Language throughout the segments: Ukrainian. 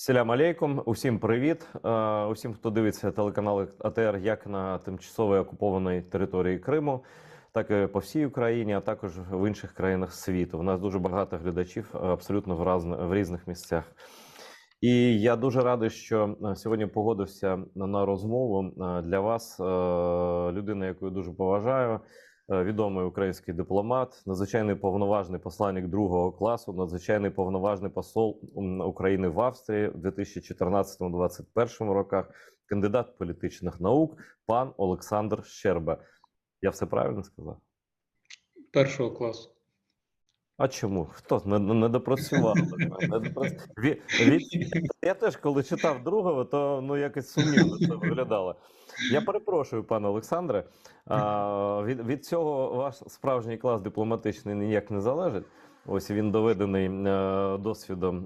Селям алейкум, усім привіт. Усім, хто дивиться телеканал АТР як на тимчасово окупованій території Криму, так і по всій Україні, а також в інших країнах світу. У нас дуже багато глядачів абсолютно в різних місцях. І я дуже радий, що сьогодні погодився на розмову для вас, людина, яку я дуже поважаю, відомий український дипломат, надзвичайний повноважний посланник другого класу, надзвичайний повноважний посол України в Австрії в 2014-2021 роках, кандидат політичних наук, пан Олександр Щерба. Я все правильно сказав? Першого класу. А чому? Хто не допрацював? Я теж, коли читав другого, то якось сумнівно це виглядало. Я перепрошую, пане Олександре, від цього ваш справжній клас дипломатичний ніяк не залежить. Ось він доведений досвідом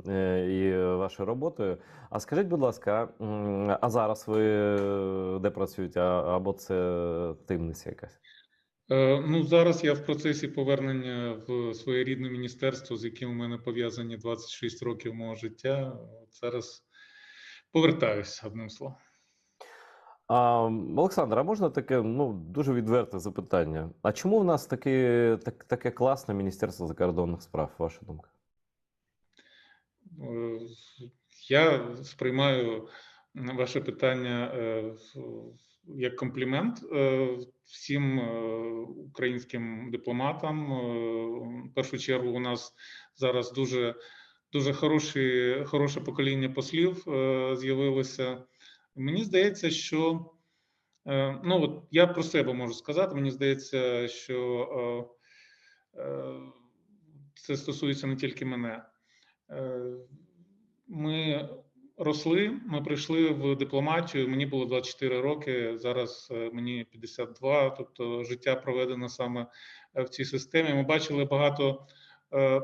і вашою роботою. А скажіть, будь ласка, а зараз ви де працюєте? Або це таємниця якась? Ну, зараз я в процесі повернення в своє рідне міністерство, з яким у мене пов'язані 26 років мого життя. Зараз повертаюся, одним словом. Олександр, а можна таке дуже відверте запитання? А чому в нас таке класне Міністерство закордонних справ, ваша думка? Я сприймаю ваше питання як комплімент всім українським дипломатам. В першу чергу у нас зараз дуже хороше покоління послів з'явилося. Мені здається, що от я про себе можу сказати. Мені здається, що це стосується не тільки мене. Ми росли, ми прийшли в дипломатію, мені було 24 роки, зараз мені 52, тобто життя проведено саме в цій системі. Ми бачили багато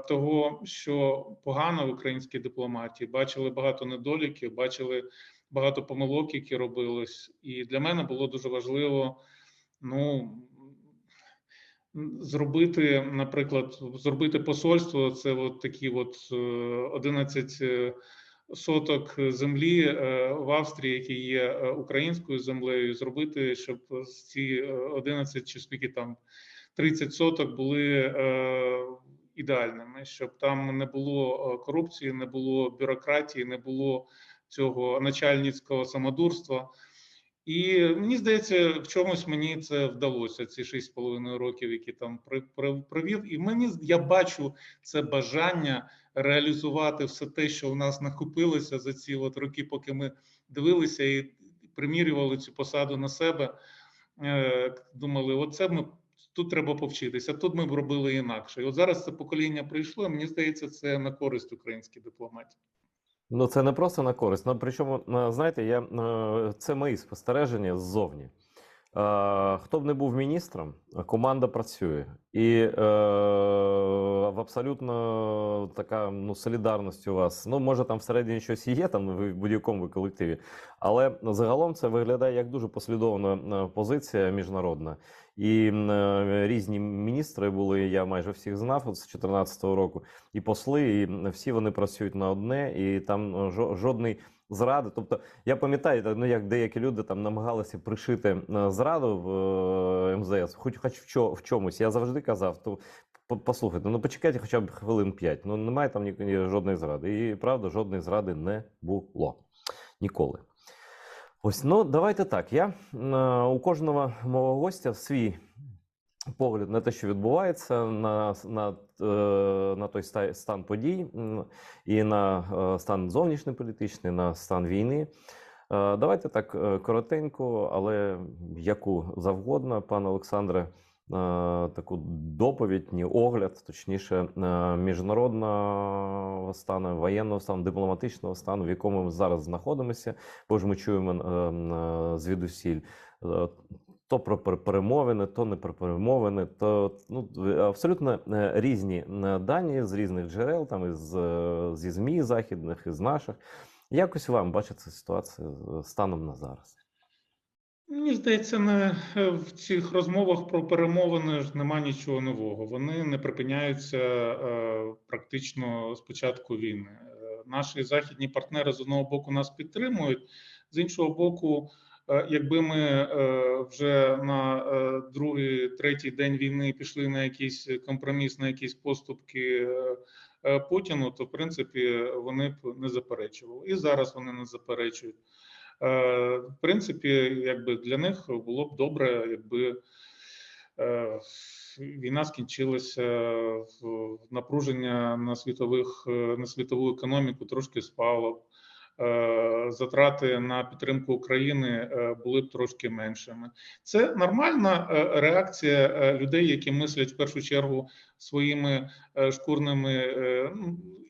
того, що погано в українській дипломатії, бачили багато недоліків, бачили багато помилок, які робились. І для мене було дуже важливо, зробити посольство, це от такі 11 соток землі в Австрії, які є українською землею, зробити, щоб ці 11 чи скільки там 30 соток були ідеальними, щоб там не було корупції, не було бюрократії, не було цього начальницького самодурства. І мені здається, в чомусь мені це вдалося, ці 6,5 років, які там провів. І я бачу це бажання реалізувати все те, що в нас накопилося за ці роки, поки ми дивилися і примірювали цю посаду на себе. Думали, тут треба повчитися, тут ми б робили інакше. І от зараз це покоління прийшло, і мені здається, це на користь українській дипломатії. Це не просто на користь. Причому, знаєте, це мої спостереження ззовні. Хто б не був міністром, команда працює. І в абсолютно така солідарність у вас. Може там всередині щось і є, в будь-якому колективі. Але загалом це виглядає як дуже послідовна позиція міжнародна. І різні міністри були, я майже всіх знав з 2014 року, і посли, і всі вони працюють на одне, і там жодний зради. Тобто, я пам'ятаю, як деякі люди там намагалися пришити зраду в МЗС, хоч в чомусь. Я завжди казав, послухайте, почекайте хоча б хвилин 5, немає там жодної зради. І правда, жодної зради не було. Ніколи. Ось, давайте так. У кожного мого гостя свій погляд на те, що відбувається, на той стан подій, і на стан зовнішньополітичний, на стан війни. Давайте так коротенько, але яку завгодно, пане Олександре, таку доповідь, огляд, точніше, міжнародного стану, воєнного стану, дипломатичного стану, в якому ми зараз знаходимося, бо ж ми чуємо звідусіль то про перемовини, то не про перемовини, то абсолютно різні дані з різних джерел, зі ЗМІ західних, із наших. Якось вам бачиться ситуація станом на зараз? Мені здається, в цих розмовах про перемовини ж нема нічого нового. Вони не припиняються практично з початку війни. Наші західні партнери з одного боку нас підтримують, з іншого боку, якби ми вже на другий, третій день війни пішли на якийсь компроміс, на якісь поступки Путіну, то в принципі вони б не заперечували. І зараз вони не заперечують. В принципі, якби для них було б добре, якби війна скінчилася, напруження на світову економіку трошки спало б. Затрати на підтримку України були б трошки меншими. Це нормальна реакція людей, які мислять в першу чергу своїми шкурними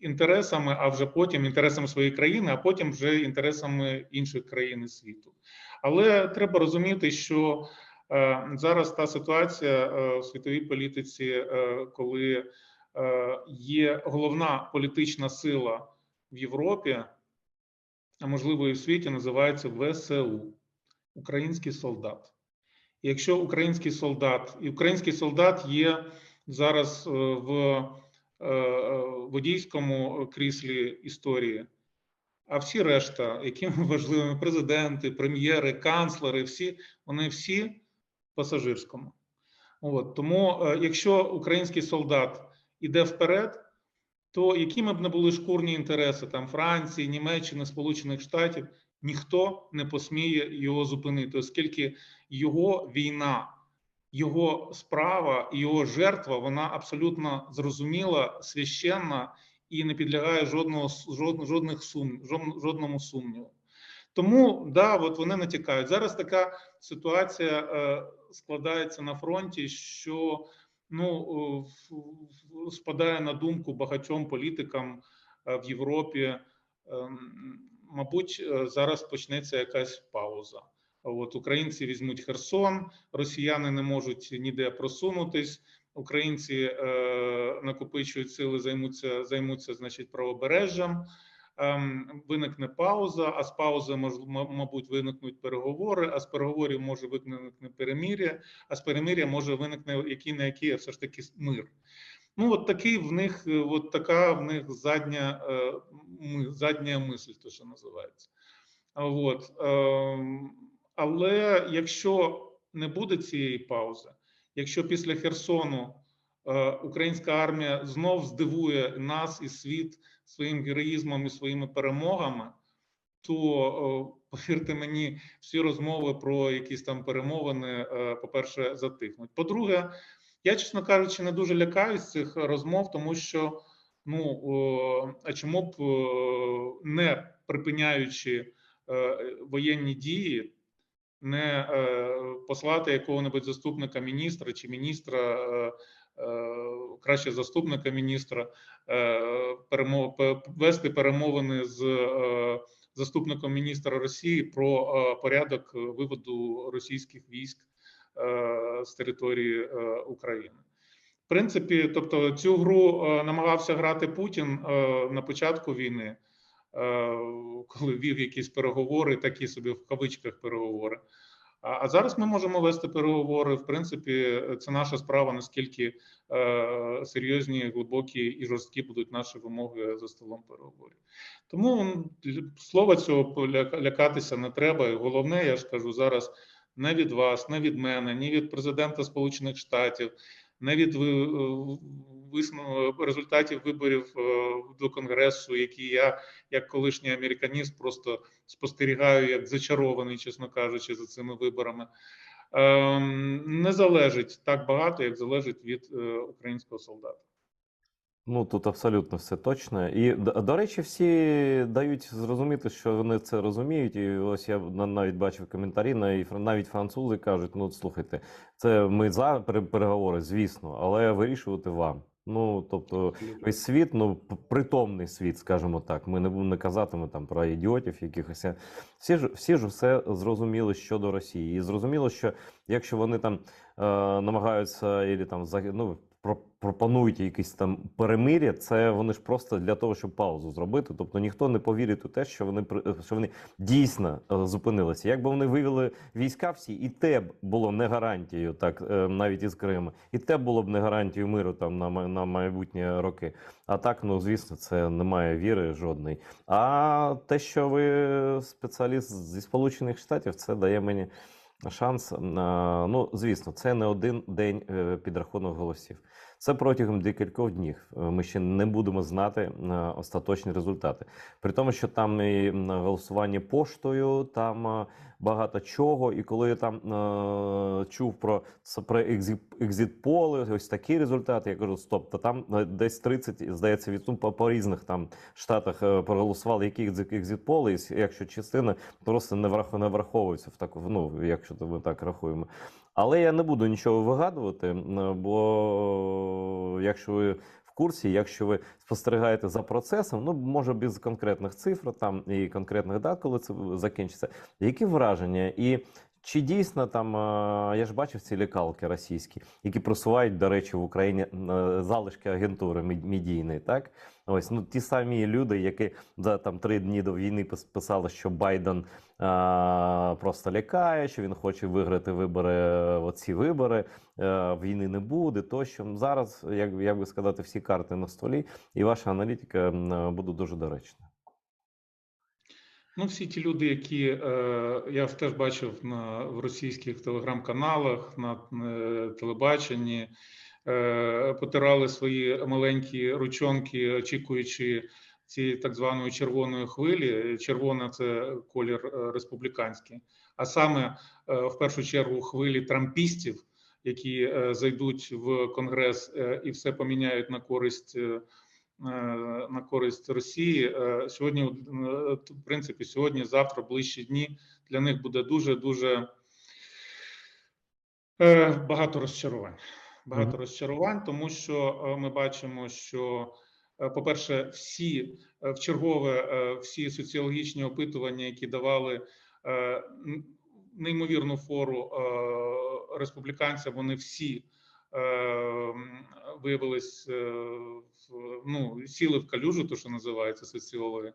інтересами, а вже потім інтересами своєї країни, а потім вже інтересами інших країн світу. Але треба розуміти, що зараз та ситуація в світовій політиці, коли є головна політична сила в Європі, а можливо і в світі, називається ВСУ – український солдат. І якщо український солдат є зараз в водійському кріслі історії, а всі решта, якими важливими президенти, прем'єри, канцлери, вони всі в пасажирському. Тому якщо український солдат іде вперед, то якими б не були шкурні інтереси там Франції, Німеччини, Сполучених Штатів, ніхто не посміє його зупинити, оскільки його війна, його справа, його жертва, вона абсолютно зрозуміла, священна і не підлягає жодному сумніву. Тому, да, от вони натякають. Зараз така ситуація складається на фронті, що спадає на думку багатьом політикам в Європі. Мабуть, зараз почнеться якась пауза. Українці візьмуть Херсон, росіяни не можуть ніде просунутись, українці накопичують сили, займуться, значить, правобережжям. Виникне пауза, а з паузи, мабуть, виникнуть переговори, а з переговорів може виникнути перемир'я, а з перемир'я може виникне який на який, а все ж таки мир. Така в них задня мисль, то що називається. Але якщо не буде цієї паузи, якщо після Херсону українська армія знов здивує нас і світ своїм героїзмом і своїми перемогами, то, повірте мені, всі розмови про якісь там перемовини, по-перше, затихнуть. По-друге, я, чесно кажучи, не дуже лякаюсь цих розмов, тому що, а чому б не припиняючи воєнні дії, не послати якого-небудь заступника міністра чи міністра, краще заступника міністра, вести перемовини з заступником міністра Росії про порядок виводу російських військ з території України. В принципі, тобто цю гру намагався грати Путін на початку війни, коли вів якісь переговори, такі собі в кавичках переговори. А зараз ми можемо вести переговори. В принципі, це наша справа, наскільки серйозні, глибокі і жорсткі будуть наші вимоги за столом переговорів. Тому слова цього лякатися не треба. І головне, я ж кажу, зараз не від вас, не від мене, ні від президента Сполучених Штатів, не від результатів виборів до Конгресу, які я, як колишній американіст, просто спостерігаю як зачарований, чесно кажучи, за цими виборами, не залежить так багато, як залежить від українського солдата. Тут абсолютно все точно. І, до речі, всі дають зрозуміти, що вони це розуміють. І ось я навіть бачив коментарі, навіть французи кажуть, слухайте, це ми за переговори, звісно, але вирішувати вам. Тобто весь світ, притомний світ, скажімо так, ми не казатимемо там про ідіотів якихось. Всі ж все зрозуміли щодо Росії. І зрозуміло, що якщо вони там намагаються, або там, пропонують якісь там перемир'я, це вони ж просто для того, щоб паузу зробити. Тобто ніхто не повірить у те, що вони дійсно зупинилися. Якби вони вивели війська всі, і те б було не гарантією, так навіть із Криму, і те було б не гарантією миру там на майбутні роки. А так, ну звісно, це немає віри жодної. А те, що ви спеціаліст зі Сполучених Штатів, це дає мені шанс. Ну, звісно, це не один день підрахунок голосів. Це протягом декількох днів. Ми ще не будемо знати остаточні результати. При тому, що там і голосування поштою, там багато чого. І коли я там чув про екзит-поли, ось такі результати, я кажу, стоп, та там десь 30, здається, по різних там штатах проголосували, які екзит-поли, якщо частина просто не враховується в таку, ну, якщо ми так рахуємо. Але я не буду нічого вигадувати, бо якщо ви в курсі, якщо ви спостерігаєте за процесом, ну, може без конкретних цифр там і конкретних дат, коли це закінчиться, які враження? І чи дійсно там, я ж бачив ці лікалки російські, які просувають, до речі, в Україні залишки агентури медійної, так? Ось, ну, ті самі люди, які за там 3 дні до війни писали, що Байден просто лякає, що він хоче виграти оці вибори, війни не буде, тощо. Зараз, як би сказати, всі карти на столі, і ваша аналітика буде дуже доречна. Ну, всі ті люди, які я теж бачив в російських телеграм-каналах, на телебаченні, потирали свої маленькі ручонки, очікуючи цієї так званої червоної хвилі. Червона – це колір республіканський, а саме в першу чергу хвилі трампістів, які зайдуть в Конгрес і все поміняють на користь Росії. Сьогодні, в принципі, сьогодні, завтра, ближчі дні для них буде дуже багато розчарувань. Багато розчарувань, тому що ми бачимо, що, по-перше, всі соціологічні опитування, які давали неймовірну фору республіканцям, вони всі виявились, ну, сіли в калюжу, то що називається соціологи.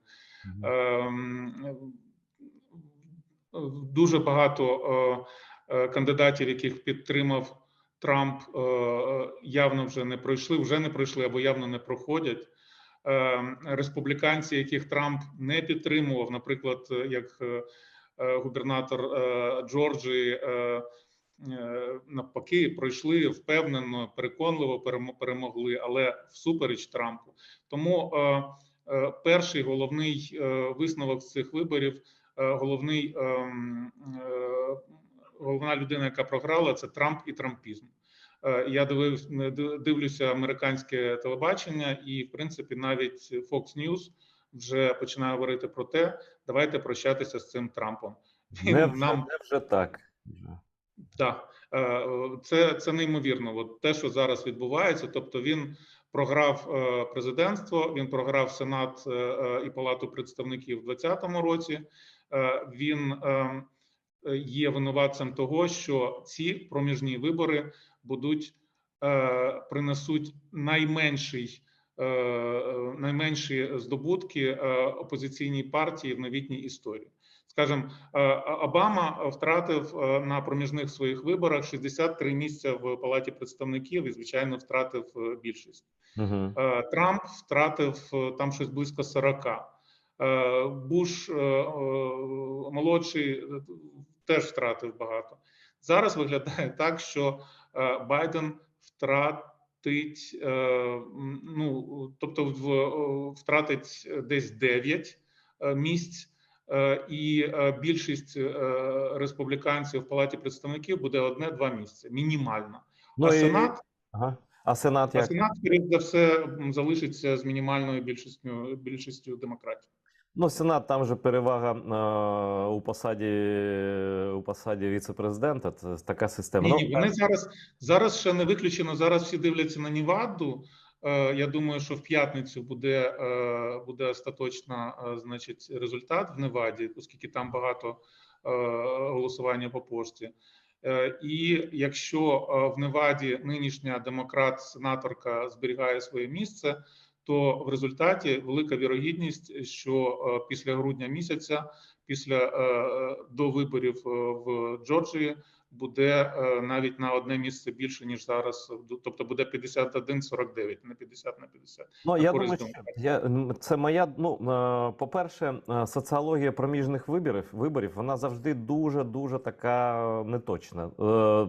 Дуже багато кандидатів, яких підтримав Трамп, явно вже не пройшли або явно не проходять. Республіканці, яких Трамп не підтримував, наприклад, як губернатор Джорджії, навпаки, пройшли впевнено, переконливо перемогли, але всупереч Трампу. Тому перший головний висновок з цих виборів, головна людина, яка програла, це Трамп і трампізм. Я дивлюся американське телебачення, і, в принципі, навіть Fox News вже починає говорити про те, давайте прощатися з цим Трампом. Невже так? Так, це неймовірно. От те, що зараз відбувається, тобто він програв президентство, він програв Сенат і Палату представників у 2020 році. Він є винуватцем того, що ці проміжні вибори принесуть найменші здобутки опозиційній партії в новітній історії. Скажем, Обама втратив на проміжних своїх виборах 63 місця в Палаті представників і, звичайно, втратив більшість. Трамп втратив там щось близько 40. Буш молодший теж втратив багато. Зараз виглядає так, що Байден втратить, втратить десь 9 місць, і більшість республіканців в Палаті представників буде 1-2 місця, мінімально. Ну, А Сенат як? скоріше за все, залишиться з мінімальною більшістю демократів. Ну, Сенат, там же перевага у посаді віце-президента. Це така система. Ні, вони зараз ще не виключено. Зараз всі дивляться на Неваду. Я думаю, що в п'ятницю буде остаточно, значить, результат в Неваді, оскільки там багато голосування по пошті. І якщо в Неваді нинішня демократ-сенаторка зберігає своє місце, то в результаті велика вірогідність, що після грудня місяця, після до виборів в Джорджії, буде навіть на одне місце більше, ніж зараз, тобто буде 51-49, не 50 на 50. Ну, на я користь думаю, що демократів. це моя, по-перше, соціологія проміжних виборів, вона завжди дуже така неточна.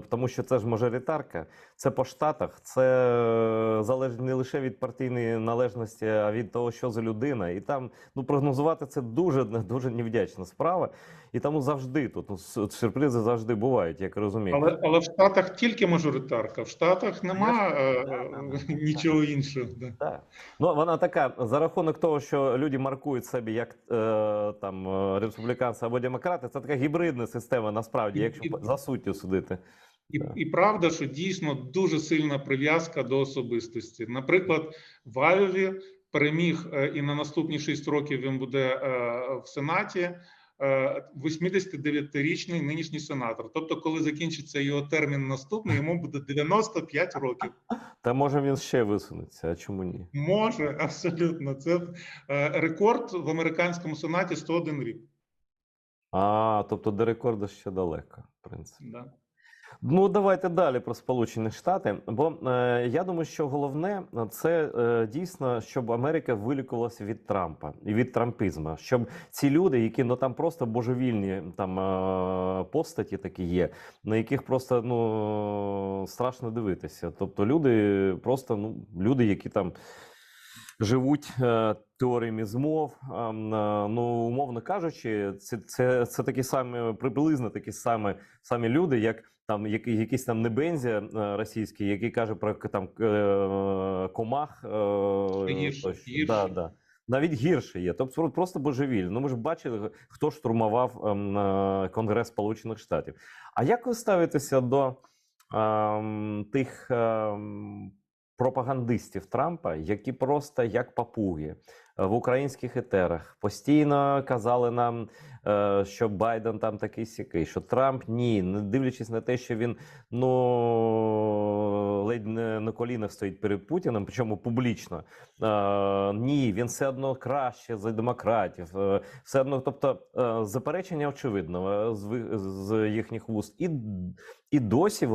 Тому що це ж мажоритарка, це по штатах, це залежить не лише від партійної належності, а від того, що за людина. І там, прогнозувати це дуже невдячна справа. І тому завжди тут, сюрпризи завжди бувають, як розумію. Але в Штатах тільки мажоритарка, в Штатах нема нічого іншого. Да. Так. Ну, вона така, за рахунок того, що люди маркують себе як там республіканці або демократи, це така гібридна система, насправді, якщо за суттю судити. І правда, що дійсно дуже сильна прив'язка до особистості. Наприклад, в Айові переміг, і на наступні 6 років він буде в Сенаті, 89-річний нинішній сенатор. Тобто, коли закінчиться його термін наступний, йому буде 95 років. Та може він ще висунеться, а чому ні? Може, абсолютно. Це рекорд в американському Сенаті 101 рік. Тобто до рекорду ще далеко, в принципі. Да. Ну, давайте далі про Сполучені Штати, бо я думаю, що головне це дійсно, щоб Америка вилікувалася від Трампа і від трампізму, щоб ці люди, які там просто божевільні постаті такі є, на яких просто страшно дивитися. Тобто люди просто люди, які там живуть теоріями змов, умовно кажучи, це такі самі, приблизно такі самі люди, як там якийсь там Небензя російський, який каже про там комах. Гірше. Да. Навіть гірше є. Тобто просто божевіль. Ми ж бачили, хто штурмував Конгрес Сполучених Штатів. А як ви ставитеся до тих пропагандистів Трампа, які просто як папуги в українських етерах постійно казали нам, що Байден там такий-сякий, що Трамп ні, не дивлячись на те, що він ледь не на колінах стоїть перед Путіним, причому публічно. Ні, він все одно краще за демократів. Все одно, тобто заперечення очевидно з їхніх вуст. І досі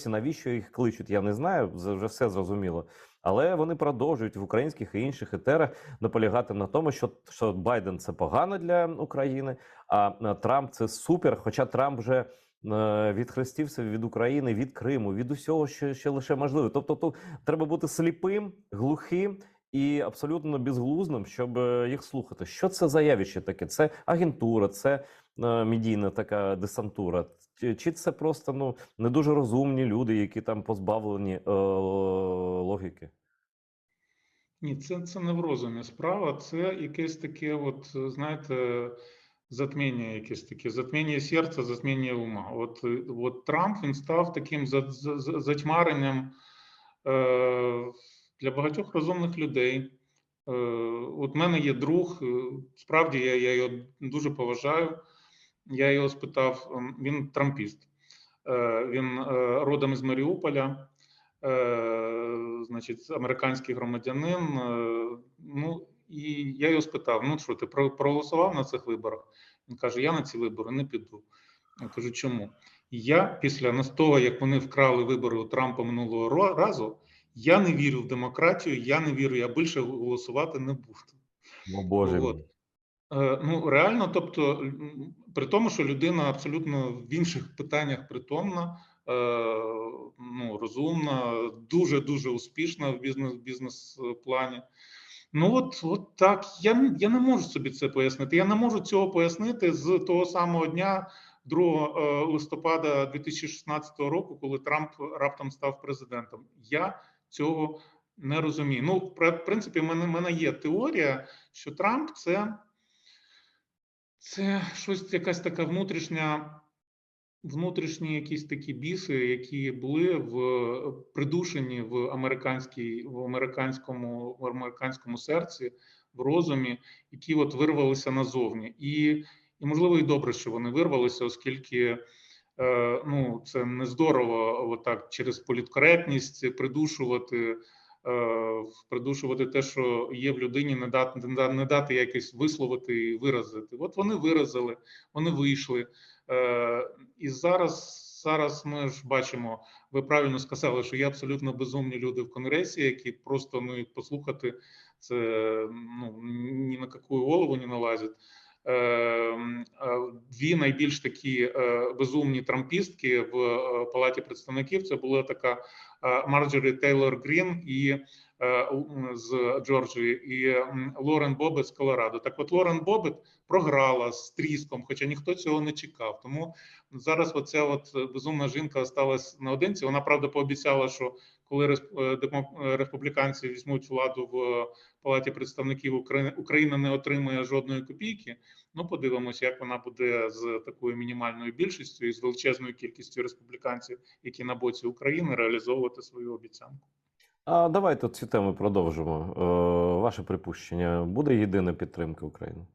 навіщо їх кличуть, я не знаю, вже все зрозуміло. Але вони продовжують в українських і інших етерах наполягати на тому, що Байден – це погано для України, а Трамп – це супер, хоча Трамп вже відхрестився від України, від Криму, від усього, що ще лише можливо. Тобто тут треба бути сліпим, глухим і абсолютно безглуздим, щоб їх слухати. Що це за явище таке? Це агентура, це медійна така десантура? Чи це просто не дуже розумні люди, які там позбавлені логіки? Ні, це не в розумі справа, це якесь таке, знаєте, затміння якесь таке, затміння серця, затміння ума. От Трамп, він став таким затьмаренням для багатьох розумних людей. От в мене є друг, справді я його дуже поважаю. Я його спитав, він трампіст, він родом із Маріуполя, значить, американський громадянин. І я його спитав: що ти проголосував на цих виборах? Він каже: я на ці вибори не піду. Я кажу: чому? Я після того, як вони вкрали вибори у Трампа минулого разу, я не вірю в демократію, я не вірю, я більше голосувати не буду. О, Боже мій. Реально, тобто, при тому, що людина абсолютно в інших питаннях притомна, розумна, дуже успішна в бізнес-плані. От так, я не можу собі це пояснити. Я не можу цього пояснити з того самого дня, 2 листопада 2016 року, коли Трамп раптом став президентом. Я цього не розумію. В принципі, в мене є теорія, що Трамп – це щось, якась така внутрішні якісь такі біси, які були придушені в американському серці, в розумі, які вирвалися назовні. І можливо, і добре, що вони вирвалися, оскільки Ну, це не здорово отак через політкоректність придушувати те, що є в людині, не дати якось висловити і виразити. От вони виразили, вони вийшли. І зараз ми ж бачимо, ви правильно сказали, що є абсолютно безумні люди в Конгресі, які просто, ну, їх послухати, це, ну, ні на яку голову не налазить. Дві найбільш такі безумні трампістки в Палаті представників, це була така Марджорі Тейлор Грін з Джорджії і Лорен Бобет з Колорадо. Так от Лорен Бобет програла з тріском, хоча ніхто цього не чекав. Тому зараз оця от безумна жінка осталась наодинці. Вона, правда, пообіцяла, що коли республіканці візьмуть владу в Палаті представників, Україна не отримує жодної копійки. Ну, подивимося, як вона буде з такою мінімальною більшістю і з величезною кількістю республіканців, які на боці України, реалізовувати свою обіцянку. А давайте цю тему продовжимо. Ваше припущення, буде єдина підтримка України?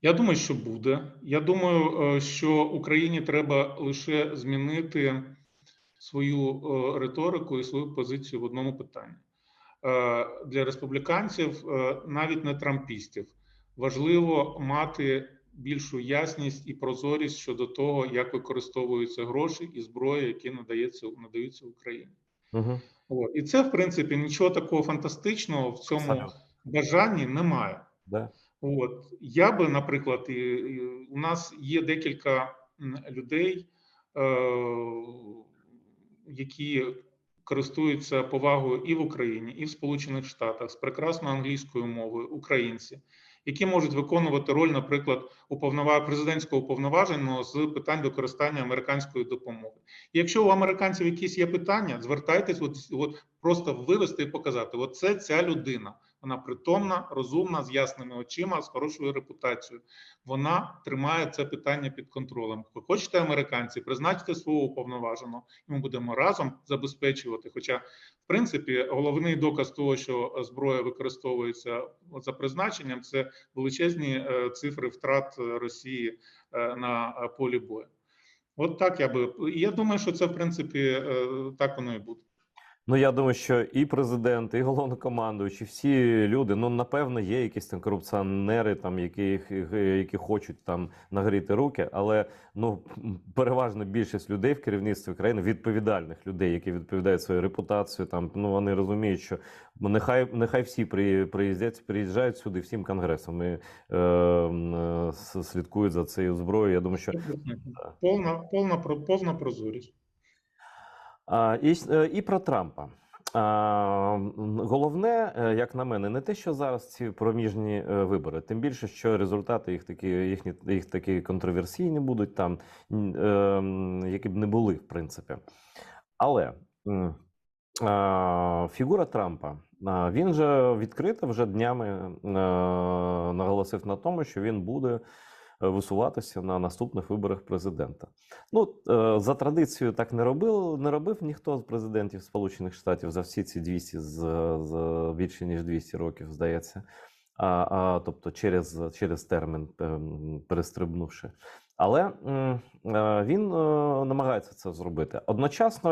Я думаю, що буде. Я думаю, що Україні треба лише змінити свою риторику і свою позицію в одному питанні. Для республіканців, навіть не трампістів, важливо мати більшу ясність і прозорість щодо того, як використовуються гроші і зброя, які надаються Україні. Угу. От. І це, в принципі, нічого такого фантастичного в цьому Абсолютно. бажанні немає. Да. От. Я би, наприклад, у нас є декілька людей, які користуються повагою і в Україні, і в Сполучених Штатах з прекрасною англійською мовою, українці, які можуть виконувати роль, наприклад, президентського уповноваженого з питань використання американської допомоги. І якщо у американців якісь є питання, звертайтесь, от просто вивести і показати, от це ця людина. Вона притомна, розумна, з ясними очима, з хорошою репутацією. Вона тримає це питання під контролем. Ви хочете, американці, призначте свого уповноваженого, і ми будемо разом забезпечувати. Хоча, в принципі, головний доказ того, що зброя використовується за призначенням, це величезні цифри втрат Росії на полі бою. От так я думаю, що це, в принципі, так воно і буде. Ну, я думаю, що і президент, і головнокомандуючі, всі люди, ну, напевно, є якісь там корупціонери, там, які хочуть там нагріти руки, але, ну, переважно більшість людей в керівництві країни, відповідальних людей, які відповідають свою репутацію, там, ну, вони розуміють, що нехай всі приїжджають сюди всім конгресом і слідкують за цією зброєю. Я думаю, що повна прозорість. І про Трампа. Головне, як на мене, не те, що зараз ці проміжні вибори, тим більше, що результати їх такі контроверсійні будуть там, які б не були, в принципі. Але фігура Трампа, він же відкрито вже днями наголосив на тому, що він буде висуватися на наступних виборах президента. Ну, за традицією так не робив ніхто з президентів Сполучених Штатів за всі ці 200, з більше ніж 200 років, здається. Тобто через термін перестрибнувши. Але він намагається це зробити. Одночасно,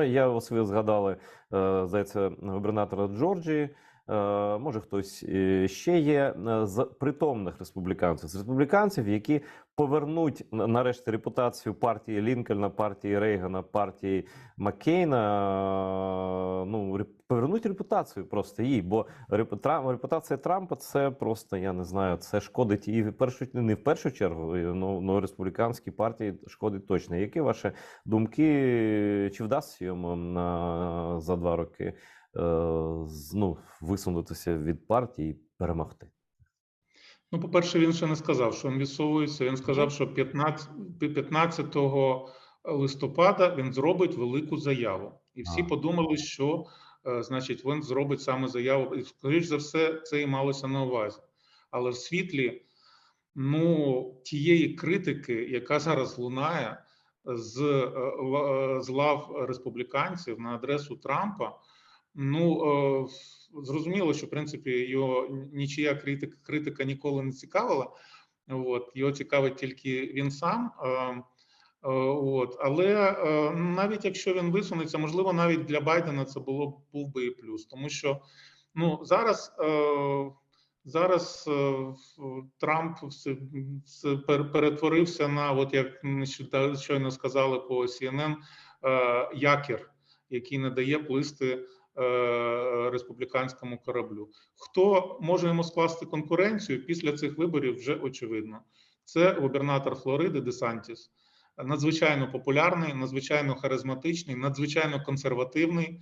ви згадали, здається, губернатора Джорджії, може хтось ще є з притомних республіканців, які повернуть нарешті репутацію партії Лінкольна, партії Рейгана, партії Маккейна, ну, повернуть репутацію просто їй, бо репутація Трампа, це просто, я не знаю, це шкодить і не в першу чергу, но республіканській партії шкодить точно. Які ваші думки, чи вдасться йому за 2 роки висунутися від партії і перемогти? Ну, по-перше, він ще не сказав, що він відсовується. Він сказав, що 15 листопада він зробить велику заяву. І всі подумали, що, значить, він зробить саме заяву. І, скоріш за все, це і малося на увазі. Але в світлі, ну, тієї критики, яка зараз лунає з лав республіканців на адресу Трампа, ну, зрозуміло, що, в принципі, його нічия критика ніколи не цікавила. От, його цікавить тільки він сам. Але навіть якщо він висунеться, можливо, навіть для Байдена це був би і плюс, тому що ну зараз Трамп перетворився на, от як щойно сказали по CNN, якір, який не дає плисти республіканському кораблю. Хто може йому скласти конкуренцію після цих виборів, вже очевидно. Це губернатор Флориди ДеСантіс. Надзвичайно популярний, надзвичайно харизматичний, надзвичайно консервативний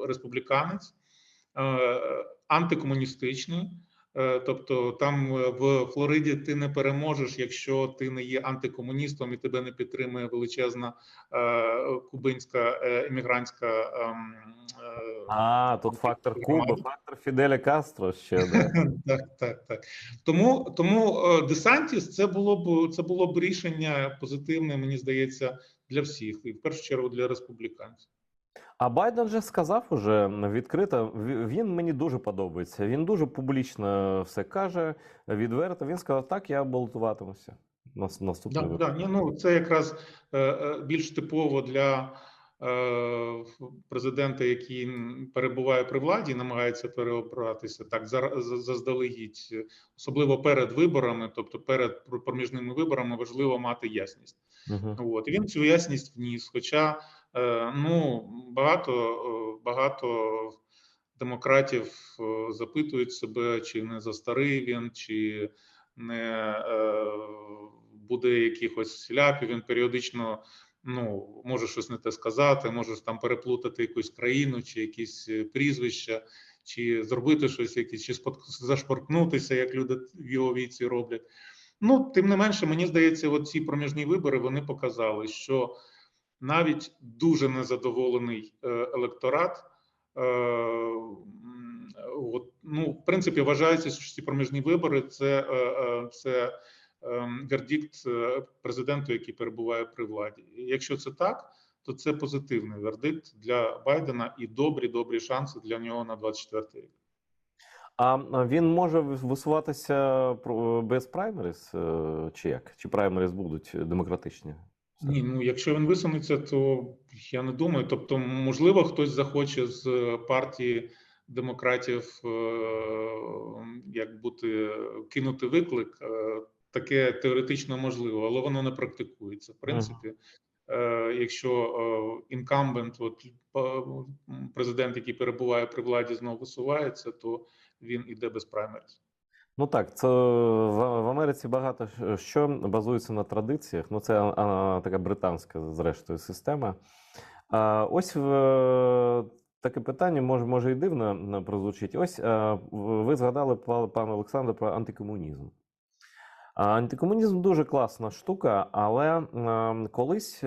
республіканець, антикомуністичний. Тобто там в Флориді ти не переможеш, якщо ти не є антикомуністом і тебе не підтримує величезна кубинська емігрантська Тут фактор Куба, фактор Фіделя Кастро ще, да. Так. Тому ДеСантіс це було б рішення позитивне, мені здається, для всіх, і в першу чергу для республіканців. А Байден же сказав уже відкрито, він мені дуже подобається. Він дуже публічно все каже, відверто. Він сказав, так, я балотуватимуся. Наступний це якраз більш типово для президента, який перебуває при владі, намагається переобратися так заздалегідь, особливо перед виборами, тобто перед проміжними виборами, важливо мати ясність. І він цю ясність вніс. Хоча багато демократів запитують себе, чи не застарий він, чи не буде якихось ляпів. Він періодично може щось не те сказати, може там переплутати якусь країну, чи якісь прізвища, чи зробити щось, чи зашпоркнутися, як люди в його віці роблять. Тим не менше, мені здається, ці проміжні вибори, вони показали, що навіть дуже незадоволений електорат, в принципі, вважається, що ці проміжні вибори це вердикт президенту, який перебуває при владі. І якщо це так, то це позитивний вердикт для Байдена і добрі шанси для нього на 24-й рік. А він може висуватися без праймеріс, чи як? Чи праймеріс будуть демократичні? Ні, якщо він висунеться, то я не думаю. Тобто, можливо, хтось захоче з партії демократів кинути виклик. Таке теоретично можливо, але воно не практикується. В принципі, якщо інкамбент, президент, який перебуває при владі, знову висувається, то він іде без праймеріс. Так, це в Америці багато що базується на традиціях. Це така британська, зрештою, система. Ось таке питання, може і дивно прозвучить. Ось ви згадали, пане Олександре, про антикомунізм. Антикомунізм дуже класна штука, але колись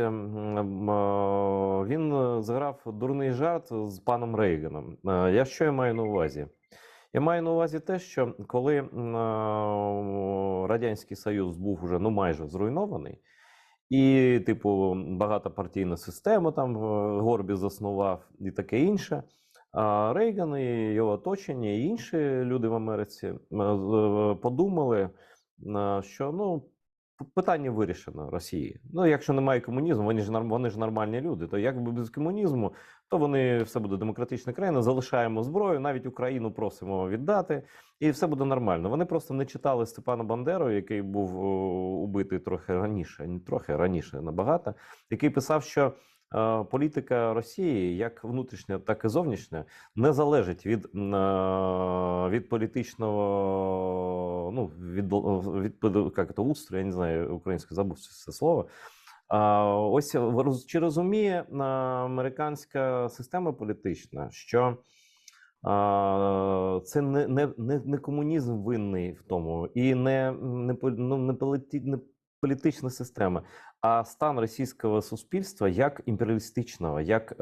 він зіграв дурний жарт з паном Рейганом. Що я маю на увазі? Я маю на увазі те, що коли Радянський Союз був уже майже зруйнований, і, багатопартійна система там Горбі заснував і таке інше, Рейган і його оточення, і інші люди в Америці подумали, що питання вирішено Росії. Якщо немає комунізму, вони ж нормальні люди, то якби без комунізму, то все буде демократична країна, залишаємо зброю, навіть Україну просимо віддати, і все буде нормально. Вони просто не читали Степана Бандеру, який був убитий трохи раніше набагато, який писав, що політика Росії, як внутрішня, так і зовнішня, не залежить від політичного, від устрою, я не знаю, українською забув це слово. Ось чи розуміє американська система політична, що це не комунізм винний в тому, і не політична система, а стан російського суспільства як імперіалістичного, як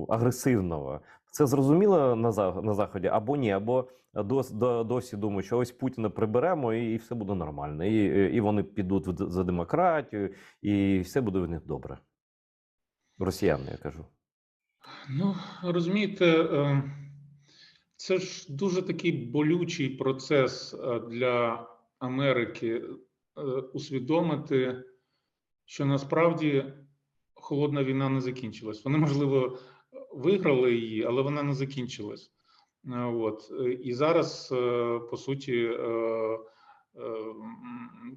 агресивного. Це зрозуміло на Заході або ні, або досі думають, що ось Путіна приберемо і все буде нормально, і вони підуть за демократію, і все буде в них добре. Росіяни, я кажу. Розумієте, це ж дуже такий болючий процес для Америки усвідомити, що насправді холодна війна не закінчилась. Вони, можливо, виграли її, але вона не закінчилась. От. І зараз, по суті,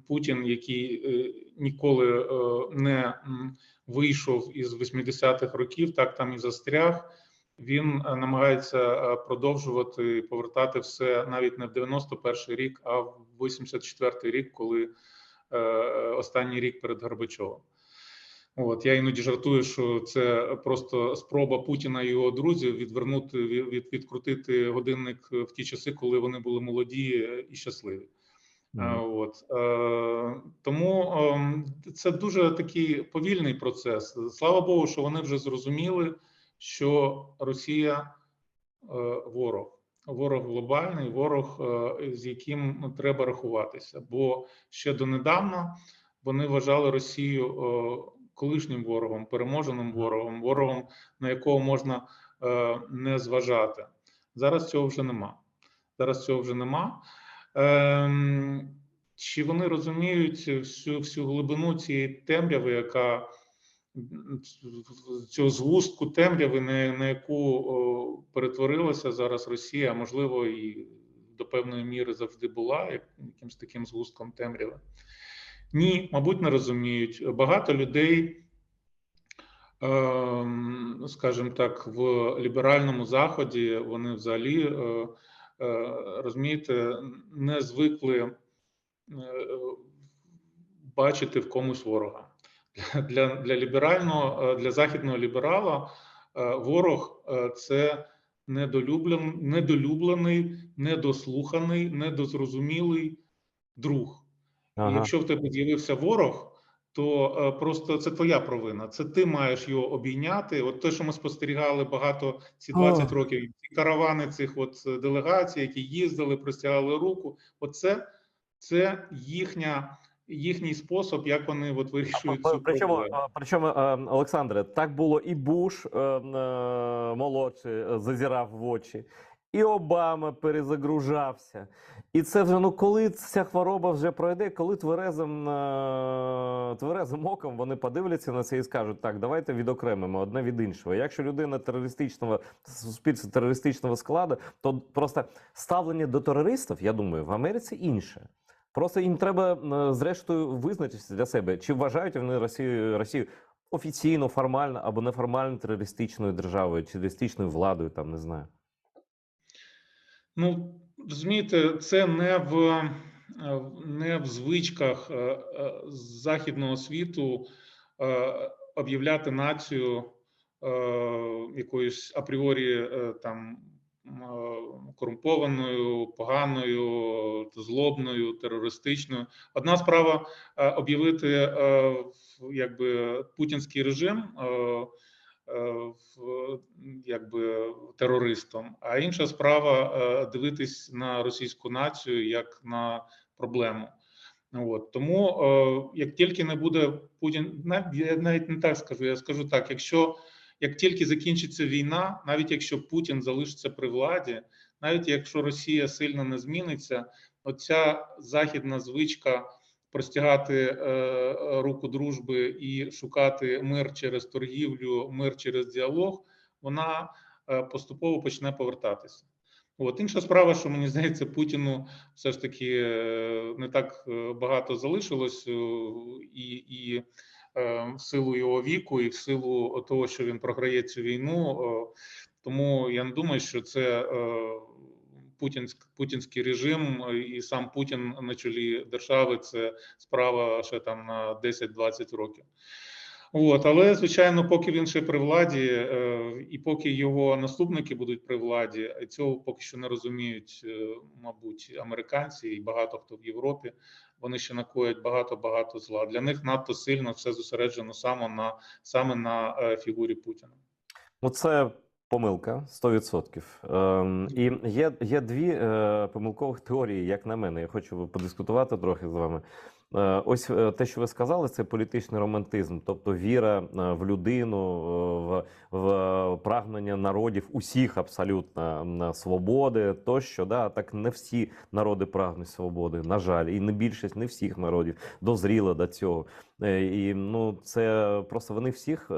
Путін, який ніколи не вийшов із 80-х років, так там і застряг, він намагається продовжувати повертати все навіть не в 91-й рік, а в 84-й рік, коли останній рік перед Горбачовим. От, я іноді жартую, що це просто спроба Путіна і його друзів відкрутити годинник в ті часи, коли вони були молоді і щасливі. От, тому це дуже такий повільний процес. Слава Богу, що вони вже зрозуміли, що Росія ворог. Ворог глобальний, ворог, з яким треба рахуватися. Бо ще донедавна вони вважали Росію колишнім ворогом, переможеним ворогом, ворогом, на якого можна не зважати. Зараз цього вже нема. Чи вони розуміють всю глибину цієї темряви, яка цього згустку темряви, на яку перетворилася зараз Росія, а можливо і до певної міри завжди була якимось таким згустком темряви? Ні, мабуть, не розуміють. Багато людей, скажімо так, в ліберальному Заході, вони взагалі, розумієте, не звикли бачити в комусь ворога. Для західного ліберала ворог – це недолюблений, недослуханий, недозрозумілий друг. І якщо в тебе з'явився ворог, то просто це твоя провина. Це ти маєш його обійняти. От те, що ми спостерігали багато ці 20 років, ці каравани цих от делегацій, які їздили, простягали руку. Оце це їхній спосіб, як вони от вирішують цю проблему. Причому, Олександре, так було і Буш молодший зазирав в очі, і Обама перезагружався. І це вже, ну, коли ця хвороба вже пройде, коли тверезим оком вони подивляться на це і скажуть, так, давайте відокремимо одне від іншого. Якщо людина суспільства терористичного складу, то просто ставлення до терористів, я думаю, в Америці інше. Просто їм треба, зрештою, визначитися для себе, чи вважають вони Росію офіційно, формально або неформально терористичною державою, чи терористичною владою, там, не знаю. Ну, розумієте, це не в звичках західного світу об'являти націю якоюсь апріорі там корумпованою, поганою, злобною, терористичною. Одна справа об'явити якби путінський режим якби терористом, а інша справа дивитись на російську націю як на проблему. От. Тому як тільки не буде Путін, я навіть не так скажу, я скажу так, як тільки закінчиться війна, навіть якщо Путін залишиться при владі, навіть якщо Росія сильно не зміниться, оця західна звичка простягати руку дружби і шукати мир через торгівлю, мир через діалог, вона поступово почне повертатися. От. Інша справа, що, мені здається, Путіну все ж таки не так багато залишилось, і в силу його віку, і в силу того, що він програє цю війну. Тому я не думаю, що це путінський режим і сам Путін на чолі держави – це справа ще там на 10-20 років. От, але, звичайно, поки він ще при владі, і поки його наступники будуть при владі, цього поки що не розуміють, мабуть, американці і багато хто в Європі, вони ще накоять багато зла. Для них надто сильно все зосереджено саме на фігурі Путіна. Ну, це помилка, 100%. І є дві помилкових теорії, як на мене. Я хочу подискутувати трохи з вами. ось те, що ви сказали, це політичний романтизм, тобто віра в людину, в прагнення народів усіх абсолютно на свободи, тощо, да, так не всі народи прагнуть свободи, на жаль, і не більшість, не всіх народів дозріли до цього. І ну, це просто вони всіх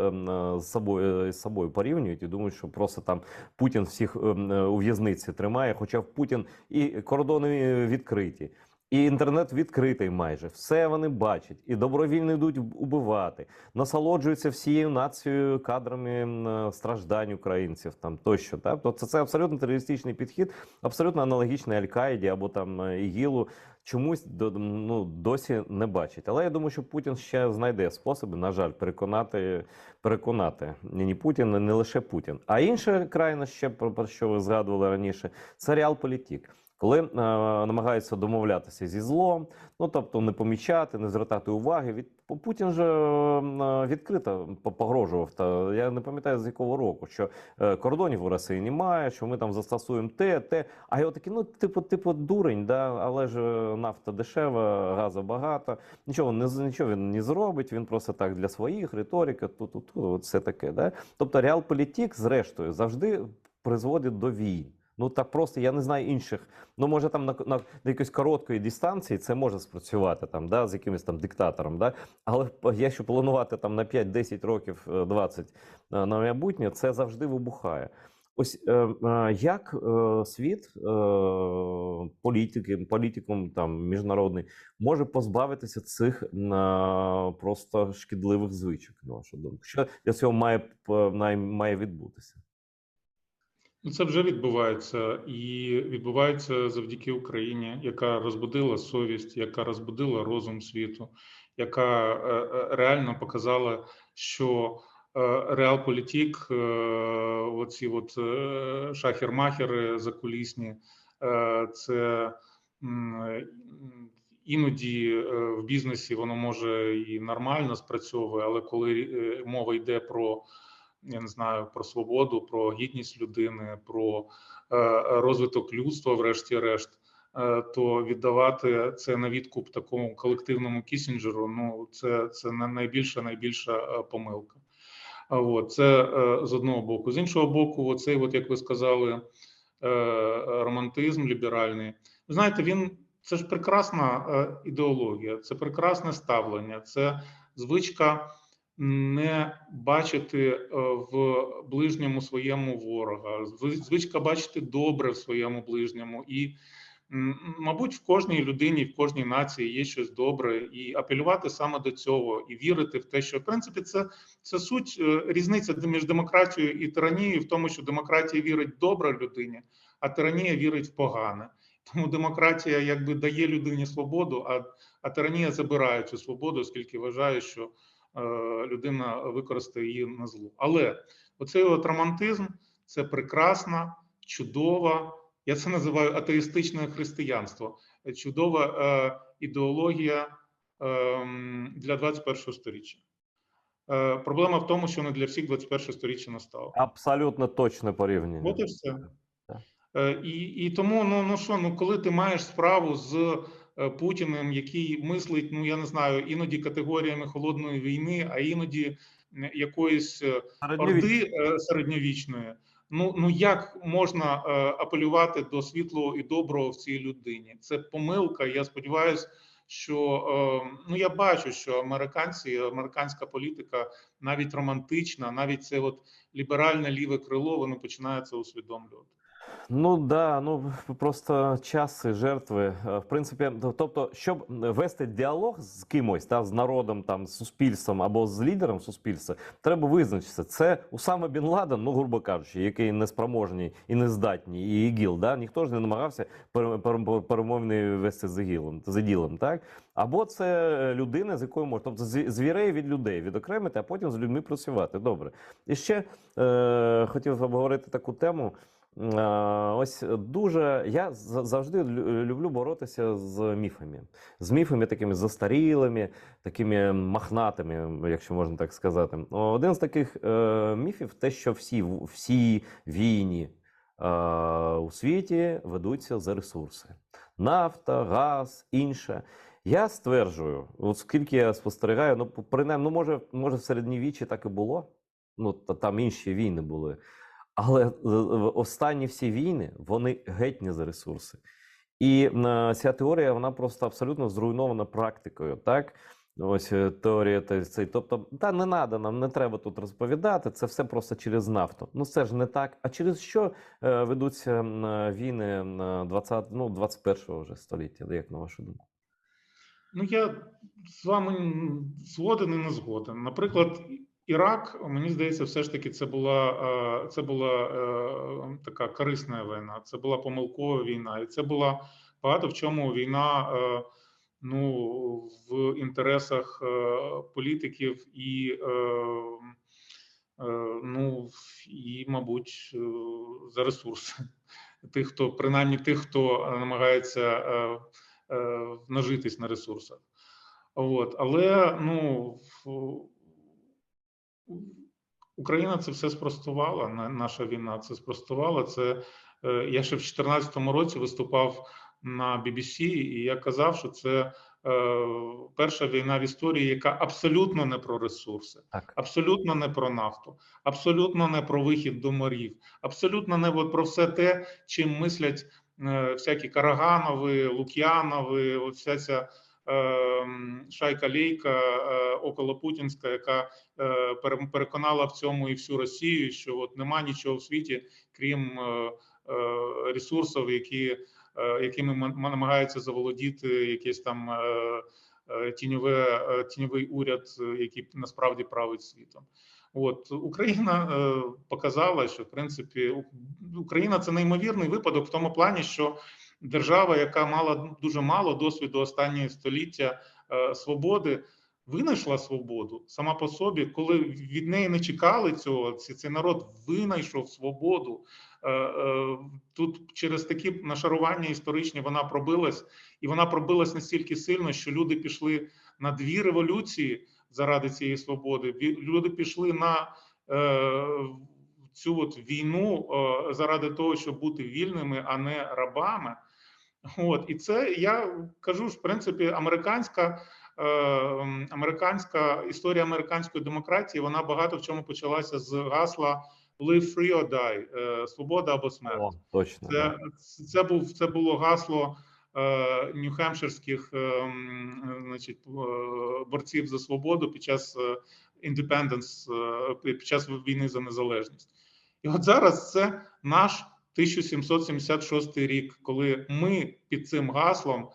з собою порівнюють і думають, що просто там Путін всіх у в'язниці тримає, хоча Путін і кордони відкриті. І інтернет відкритий майже, все вони бачать, і добровільно йдуть убивати, насолоджуються всією нацією кадрами страждань українців там тощо. Так? Тобто це абсолютно терористичний підхід, абсолютно аналогічний Аль-Каїді або там ІГІЛу, чомусь досі не бачить. Але я думаю, що Путін ще знайде способи, на жаль, переконати ні Путін, не лише Путін. А інша крайність, ще про що ви згадували раніше, це реалполітик. Коли намагаються домовлятися зі злом, ну тобто не помічати, не звертати уваги. Путін же відкрито погрожував, та я не пам'ятаю з якого року, що кордонів у Росії немає, що ми там застосуємо те. А його такі, ну типу дурень, да, але ж нафта дешева, газу багато, нічого він не зробить, він просто так для своїх, риторика, все таке. Да? Тобто реалполітик, зрештою, завжди призводить до війн. Ну так просто, я не знаю інших. Ну, може, там на якоїсь короткої дистанції це може спрацювати там, да, з якимось там диктатором, да? Але якщо планувати там на 5, 10 років, 20 на майбутнє, це завжди вибухає. Ось як світ, політикум там міжнародний, може позбавитися цих просто шкідливих звичок, на вашу думку? Що для цього має відбутися? Ну, це вже відбувається, і відбувається завдяки Україні, яка розбудила совість, яка розбудила розум світу, яка реально показала, що реалполітик, оці от шахер-махери закулісні, це іноді в бізнесі воно може і нормально спрацьовує, але коли мова йде про, я не знаю, про свободу, про гідність людини, про розвиток людства, врешті-решт, то віддавати це на відкуп такому колективному Кісінджеру, ну це найбільша помилка. От, це з одного боку. З іншого боку, оцей, от, як ви сказали, романтизм ліберальний. Ви знаєте, це ж прекрасна ідеологія, це прекрасне ставлення, це звичка не бачити в ближньому своєму ворога, звичка бачити добре в своєму ближньому. І, мабуть, в кожній людині, в кожній нації є щось добре, і апелювати саме до цього, і вірити в те, що, в принципі, це суть, різниця між демократією і тиранією в тому, що демократія вірить в добре людині, а тиранія вірить в погане. Тому демократія якби дає людині свободу, а тиранія забирає цю свободу, оскільки вважає, що людина використає її на зло. Але оцей от романтизм – це прекрасна, чудова, я це називаю атеїстичне християнство, чудова ідеологія для 21-го сторіччя. Проблема в тому, що не для всіх 21-го сторіччя настало. Абсолютно точне порівняння. От і все. І тому, коли ти маєш справу з Путіним, який мислить, ну я не знаю, іноді категоріями холодної війни, а іноді якоїсь орди середньовічної, ну як можна апелювати до світлого і доброго в цій людині? Це помилка. Я сподіваюся, що я бачу, що американська політика, навіть романтична, навіть це от ліберальне ліве крило, воно починає це усвідомлювати. Ну да, просто час і жертви. В принципі, тобто, щоб вести діалог з кимось, та з народом, там з суспільством або з лідером суспільства, треба визначитися. Це Усама Бін Ладен, ну грубо кажучи, який неспроможний і нездатний, і ІГІЛ, да, ніхто ж не намагався перемовини вести з ІГІЛом, так? Або це людина, з якою можна, тобто звірей від людей відокремити, а потім з людьми працювати. Добре. І ще хотів обговорити таку тему. Ось я завжди люблю боротися з міфами такими застарілими, такими мохнатими, якщо можна так сказати. Один з таких міфів те, що всі війни у світі ведуться за ресурси: нафта, газ, інше. Я стверджую, от скільки я спостерігаю, ну принаймні, ну може в середньовіччі так і було. Ну там інші війни були. Але останні всі війни вони геть не за ресурси. І ця теорія вона просто абсолютно зруйнована практикою. Так, ось теорія цей. Тобто, та не треба нам, не треба тут розповідати. Це все просто через нафту. Ну це ж не так. А через що ведуться війни 21-го вже століття? Як на вашу думку? Ну, я з вами згоден і не згоден. Наприклад, Ірак, мені здається, все ж таки це була така корисна війна, це була помилкова війна, і це була багато в чому війна ну, в інтересах політиків і, ну, і, мабуть, за ресурси тих, хто принаймні тих, хто намагається нажитись на ресурсах. От. Але ну, Україна це все спростувала, наша війна це спростувала. Це, я ще в 2014 році виступав на BBC, і я казав, що це перша війна в історії, яка абсолютно не про ресурси, Так. абсолютно не про нафту, абсолютно не про вихід до морів, абсолютно не про все те, чим мислять всякі Караганови, Лук'янови, от вся ця шайка-лейка околопутінська, яка переконала в цьому і всю Росію, що от нема нічого в світі, крім ресурсів, якими намагаються заволодіти якийсь там тіньовий уряд, який насправді править світом. От Україна показала, що в принципі Україна це неймовірний випадок в тому плані, що держава, яка мала дуже мало досвіду останнього століття свободи, винайшла свободу сама по собі, коли від неї не чекали цього. Цей народ винайшов свободу. Тут через такі нашарування історичні вона пробилась, і вона пробилась настільки сильно, що люди пішли на 2 революції заради цієї свободи. Люди пішли на цю от війну заради того, щоб бути вільними, а не рабами. От і це я кажу ж, в принципі, американська історія американської демократії, вона багато в чому почалася з гасла «Live free or die» – свобода або смерть. О, точно. Це було гасло нью-хемпширських значить, борців за свободу під час independence, під час війни за незалежність. І от зараз це наш 1776 рік, коли ми під цим гаслом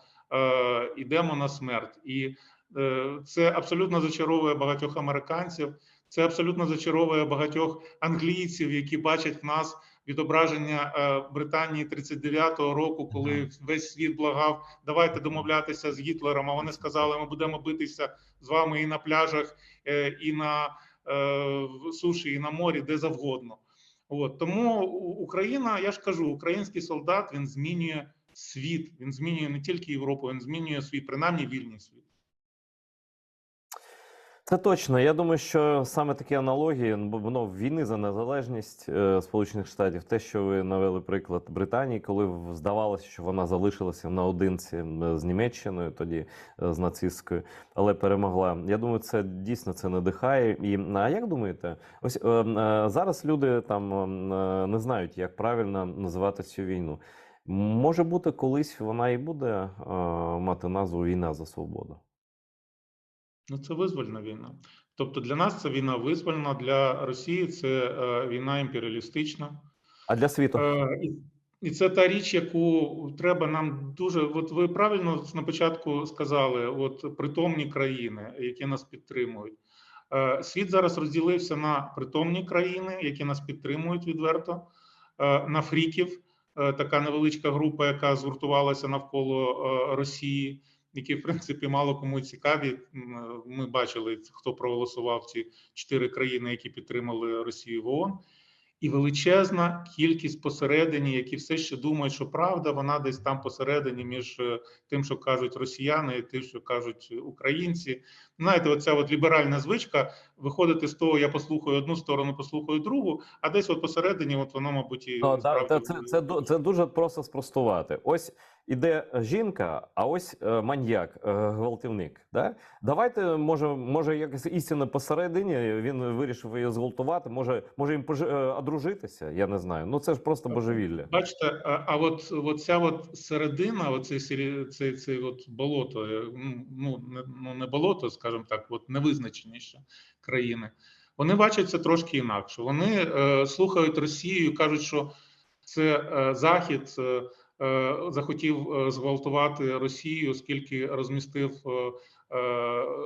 йдемо на смерть. І це абсолютно зачаровує багатьох американців, це абсолютно зачаровує багатьох англійців, які бачать в нас відображення Британії 39-го року, коли весь світ благав, давайте домовлятися з Гітлером, а вони сказали, ми будемо битися з вами і на пляжах, і на суші, і на морі, де завгодно. От, тому Україна, я ж кажу, український солдат, він змінює світ, він змінює не тільки Європу, він змінює світ, принаймні вільний світ. Це точно. Я думаю, що саме такі аналогії, воно війни за незалежність Сполучених Штатів, те, що ви навели приклад Британії, коли здавалося, що вона залишилася наодинці з Німеччиною, тоді з нацистською, але перемогла. Я думаю, це дійсно це надихає. А як думаєте, ось зараз люди там не знають, як правильно називати цю війну. Може бути, колись вона і буде мати назву «Війна за свободу». Ну, це визвольна війна. Тобто для нас це війна визвольна, для Росії це війна імперіалістична. А для світу? І це та річ, яку треба нам дуже... От ви правильно на початку сказали, от притомні країни, які нас підтримують. Світ зараз розділився на притомні країни, які нас підтримують відверто, на фріків, така невеличка група, яка згуртувалася навколо Росії, які, в принципі, мало кому цікаві. Ми бачили, хто проголосував ці 4 країни, які підтримали Росію в ООН. І величезна кількість посередині, які все ще думають, що правда, вона десь там посередині між тим, що кажуть росіяни, і тим, що кажуть українці. Знаєте, оця от ліберальна звичка виходити з того, я послухаю одну сторону, послухаю другу, а десь от посередині, от воно, мабуть, і це дуже просто спростувати. Ось іде жінка, а ось маньяк, гвалтівник. Да? Давайте, може якась істина посередині, він вирішив її зґвалтувати, може їм одружитися, я не знаю. Ну це ж просто божевілля. Бачите, от ця от середина, цей от болото, не болото, скажімо так, от невизначеніше країни, вони бачать це трошки інакше. Вони слухають Росію і кажуть, що це Захід захотів зґвалтувати Росію,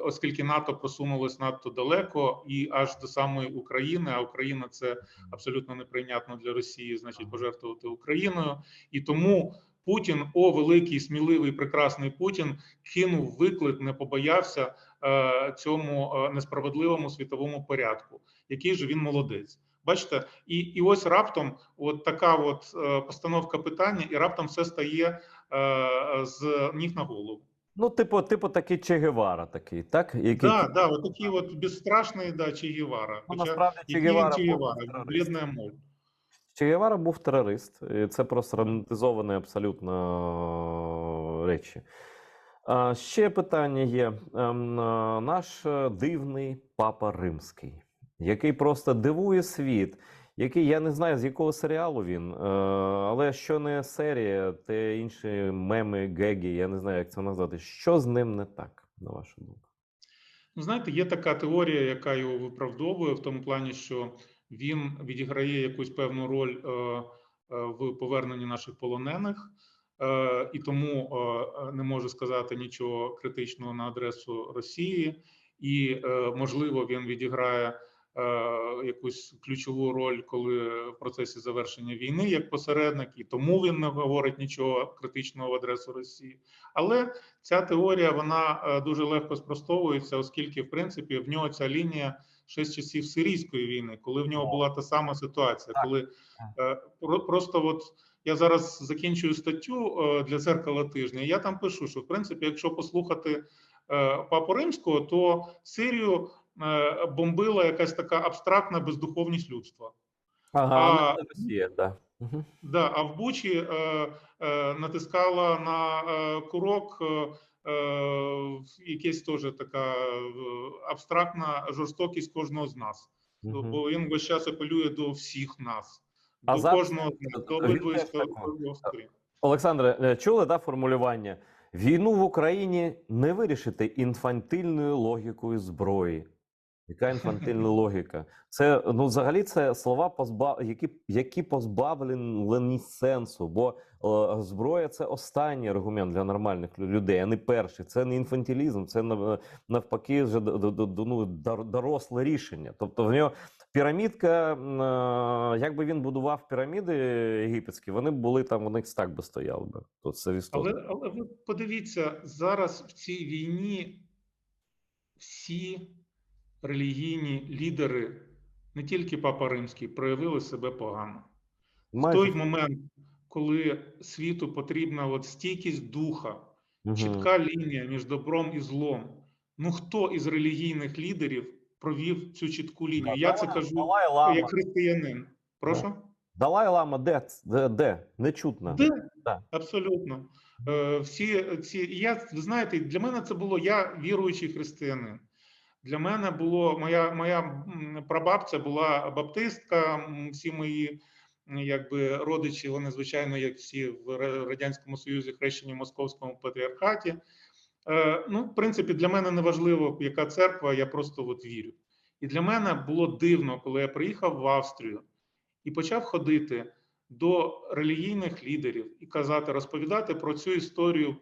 оскільки НАТО просунулось надто далеко і аж до самої України, а Україна це абсолютно неприйнятно для Росії, значить пожертвувати Україною. І тому Путін, великий, сміливий, прекрасний Путін, кинув виклик, не побоявся цьому несправедливому світовому порядку. Який же він молодець. Бачите, і ось раптом от така от постановка питання, і раптом все стає з ніг на голову. Ну, типу такий Че Гевара такий, так? Який... Да, от такий от безстрашний, да, Че Гевара. Ну, Хоча, насправді, Че який Гевара Че був Гевара? терорист. Блідна моль. Че Гевара був терорист, і це просто романтизовані абсолютно речі. Ще питання є. Наш дивний Папа Римський, який просто дивує світ, який, я не знаю, з якого серіалу він, але що не серія, те інші меми, геги, я не знаю, як це назвати. Що з ним не так, на вашу думку? Ну, знаєте, є така теорія, яка його виправдовує в тому плані, що він відіграє якусь певну роль в поверненні наших полонених, і тому не може сказати нічого критичного на адресу Росії, і, можливо, він відіграє якусь ключову роль, коли в процесі завершення війни як посередник, і тому він не говорить нічого критичного в адресу Росії. Але ця теорія, вона дуже легко спростовується, оскільки, в принципі, в нього ця лінія ще з часів Сирійської війни, коли в нього була та сама ситуація, коли просто от я зараз закінчую статтю для «Дзеркала тижня», і я там пишу, що, в принципі, якщо послухати Папу Римського, то Сирію бомбила якась така абстрактна бездуховність людства. Ага, Росія, да. Да, а в Бучі натискала на курок якась теж така абстрактна жорстокість кожного з нас. Бо він весь час апелює до всіх нас, до кожного з нас, до обидвої сторін. Олександре, чули, да, формулювання? Війну в Україні не вирішити інфантильною логікою зброї. Яка інфантильна логіка? Це, ну, взагалі, це слова, які позбавлені сенсу, бо зброя – це останній аргумент для нормальних людей, а не перший. Це не інфантилізм, це навпаки вже доросле рішення. Тобто в нього пірамідка, якби він будував піраміди єгипетські, вони б були там, у них так би стояли би. Тут це але ви подивіться, зараз в цій війні всі релігійні лідери, не тільки Папа Римський, проявили себе погано. В той момент, коли світу потрібна от стійкість духа, чітка лінія між добром і злом, ну хто із релігійних лідерів провів цю чітку лінію? Я це кажу як християнин. Прошу? Далай-лама де? Нечутно. Де? Да. Абсолютно. Ви знаєте, для мене це було, я віруючий християнин. Для мене було, моя прабабця була баптистка, всі мої якби родичі, вони, звичайно, як всі в Радянському Союзі, хрещені в Московському патріархаті. Ну, в принципі, для мене не важливо, яка церква, я просто от вірю. І для мене було дивно, коли я приїхав в Австрію і почав ходити до релігійних лідерів і казати, розповідати про цю історію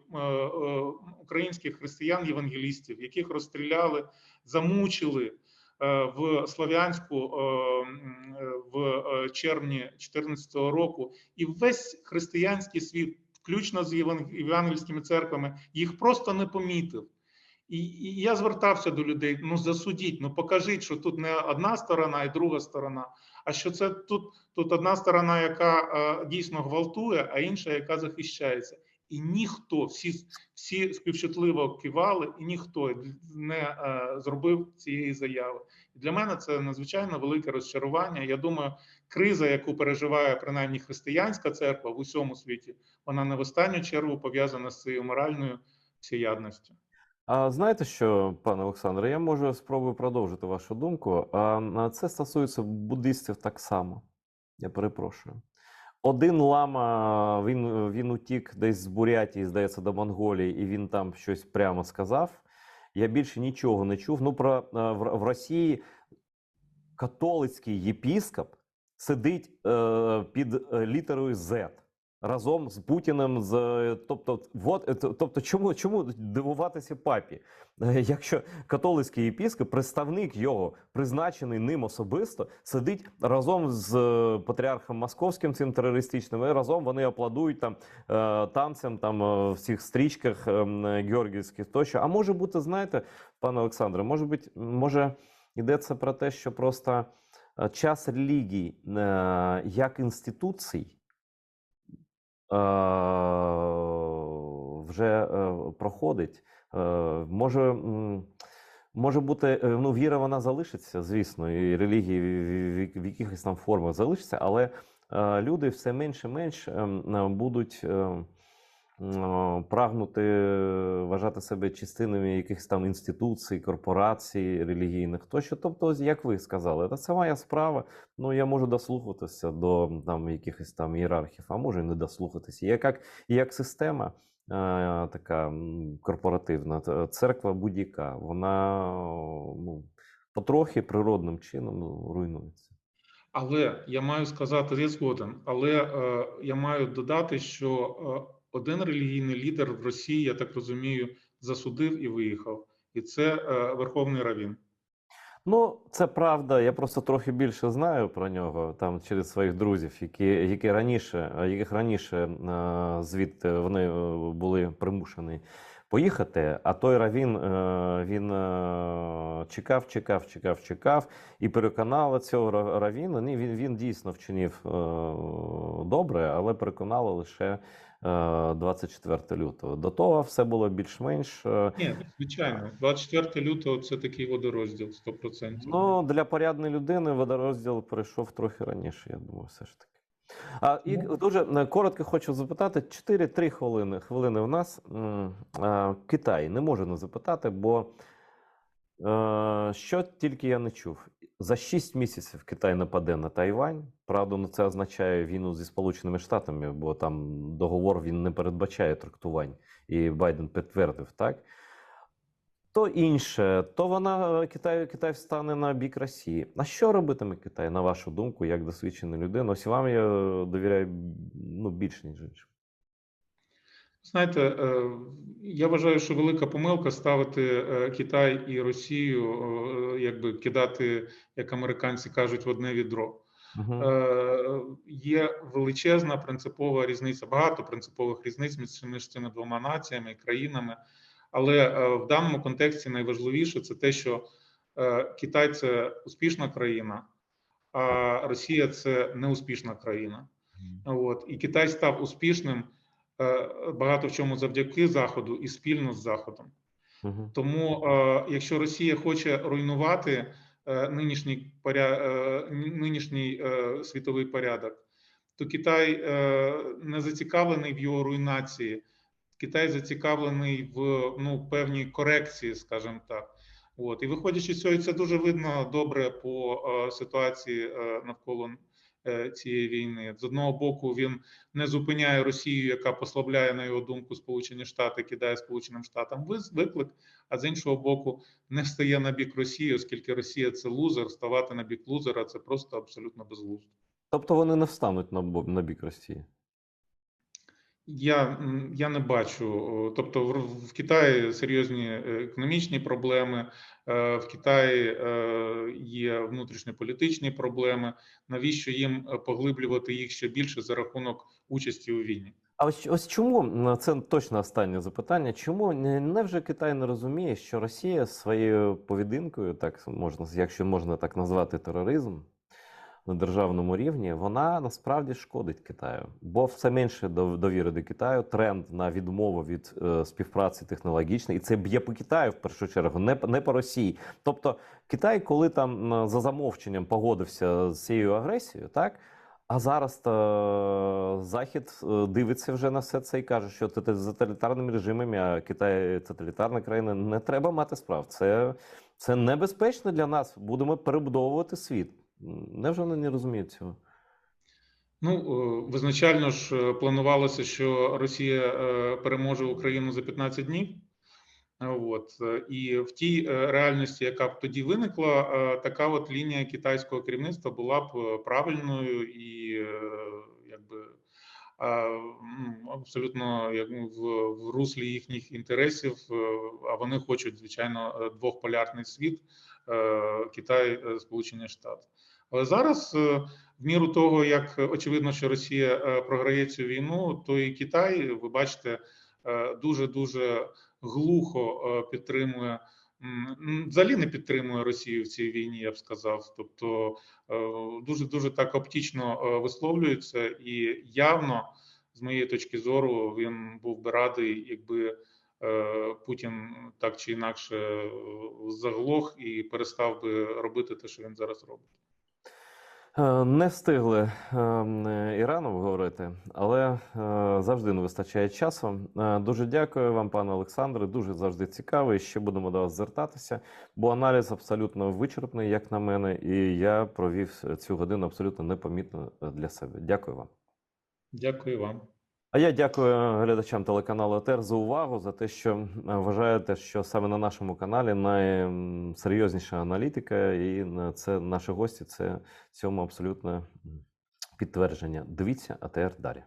українських християн-євангелістів, яких розстріляли, замучили в Слов'янську в червні 2014 року. І весь християнський світ, включно з євангельськими церквами, їх просто не помітив. І я звертався до людей, ну засудіть, ну покажіть, що тут не одна сторона і друга сторона, а що це тут одна сторона, яка дійсно гвалтує, а інша, яка захищається. І ніхто, всі співчутливо кивали, і ніхто не зробив цієї заяви. І для мене це надзвичайно велике розчарування. Я думаю, криза, яку переживає принаймні християнська церква в усьому світі, вона не в останню чергу пов'язана з цією моральною всеядністю. А знаєте що, пане Олександре, я можу спробую продовжити вашу думку. Це стосується буддистів так само. Я перепрошую. Один лама, він утік десь з Бурятії, здається, до Монголії, і він там щось прямо сказав. Я більше нічого не чув. Ну, в Росії католицький єпіскоп сидить під літерою Z разом з Путіним. Тобто, чому дивуватися папі? Якщо католицький єпіскоп, представник його, призначений ним особисто, сидить разом з патріархом московським, цим терористичним, і разом вони аплодують там танцям, там в цих стрічках георгіївських тощо. А може бути, знаєте, пане Олександре, може йдеться про те, що просто час релігій як інституцій вже проходить. Може бути, ну, віра вона залишиться, звісно, і релігії в якихось там формах залишиться, але люди все менше і менше будуть прагнути вважати себе частинами якихось там інституцій, корпорацій релігійних тощо. Тобто, як ви сказали, це моя справа. Ну, я можу дослухатися до там якихось там ієрархів, а можу і не дослухатися. Як система така корпоративна, церква будь-яка, вона потрохи природним чином руйнується. Але я маю сказати, я згоден, але я маю додати, що один релігійний лідер в Росії, я так розумію, засудив і виїхав. І це Верховний Раввін. Ну, це правда. Я просто трохи більше знаю про нього там через своїх друзів, яких раніше звідти вони були примушені поїхати. А той Раввін, він чекав і переконали цього Раввіна. Він дійсно вчинив добре, але переконали лише 24 лютого. До того все було більш-менш. Ні, звичайно. 24 лютого – це такий водорозділ, 100%. Ну, для порядної людини водорозділ перейшов трохи раніше, я думаю, все ж таки. І дуже коротко хочу запитати, 4-3 хвилини в нас. Китай не можу не запитати, бо що тільки я не чув. За 6 місяців Китай нападе на Тайвань. Правда, це означає війну зі Сполученими Штатами, бо там договор він не передбачає трактувань. І Байден підтвердив, так? То інше, то Китай встане на бік Росії. А що робитиме Китай, на вашу думку, як досвідчена людина? Ось вам я довіряю більше, ніж іншим. Знаєте, я вважаю, що велика помилка ставити Китай і Росію, якби кидати, як американці кажуть, в одне відро. Є величезна принципова різниця, багато принципових різниць між цими двома націями і країнами. Але в даному контексті найважливіше це те, що Китай – це успішна країна, а Росія – це неуспішна країна. І Китай став успішним багато в чому завдяки Заходу і спільно з Заходом. Тому, якщо Росія хоче руйнувати нинішній світовий порядок, то Китай не зацікавлений в його руйнації. Китай зацікавлений в певній корекції, скажімо так. І виходячи з цього, це дуже видно добре по ситуації навколо цієї війни. З одного боку, він не зупиняє Росію, яка послабляє, на його думку, Сполучені Штати, кидає Сполученим Штатам виклик, а з іншого боку, не стає на бік Росії, оскільки Росія – це лузер, ставати на бік лузера – це просто абсолютно безглуздо. Тобто вони не встануть на бік Росії? Я не бачу. Тобто в Китаї серйозні економічні проблеми, в Китаї є внутрішньополітичні проблеми. Навіщо їм поглиблювати їх ще більше за рахунок участі у війні? А ось чому, це точно останнє запитання, чому невже Китай не розуміє, що Росія своєю поведінкою, так можна, якщо можна так назвати тероризм, на державному рівні, вона насправді шкодить Китаю, бо все менше довіри до Китаю, тренд на відмову від співпраці технологічної, і це б'є по Китаю в першу чергу, не по Росії. Тобто Китай, коли там за замовченням погодився з цією агресією, так? А зараз Захід дивиться вже на все це і каже, що це з тоталітарними режимами, а Китай тоталітарна країна, не треба мати справ. Це небезпечно для нас. Будемо перебудовувати світ. Невже вони не розуміють цього? Ну, визначально ж планувалося, що Росія переможе Україну за 15 днів. От і в тій реальності, яка б тоді виникла, така от лінія китайського керівництва була б правильною і якби абсолютно як в руслі їхніх інтересів. А вони хочуть, звичайно, двохполярний світ: Китай, Сполучені Штати. Але зараз, в міру того, як очевидно, що Росія програє цю війну, то і Китай, ви бачите, дуже глухо підтримує, взагалі не підтримує Росію в цій війні, я б сказав. Тобто дуже так оптично висловлюється, і явно, з моєї точки зору, він був би радий, якби Путін так чи інакше заглох і перестав би робити те, що він зараз робить. Не встигли Ірану говорити, але завжди не вистачає часу. Дуже дякую вам, пане Олександре. Дуже завжди цікаво. І ще будемо до вас звертатися, бо аналіз абсолютно вичерпний, як на мене, і я провів цю годину абсолютно непомітно для себе. Дякую вам. Дякую вам. А я дякую глядачам телеканалу АТR за увагу, за те, що вважаєте, що саме на нашому каналі найсерйозніша аналітика, і це наші гості, це цьому абсолютно підтвердження. Дивіться АТR далі.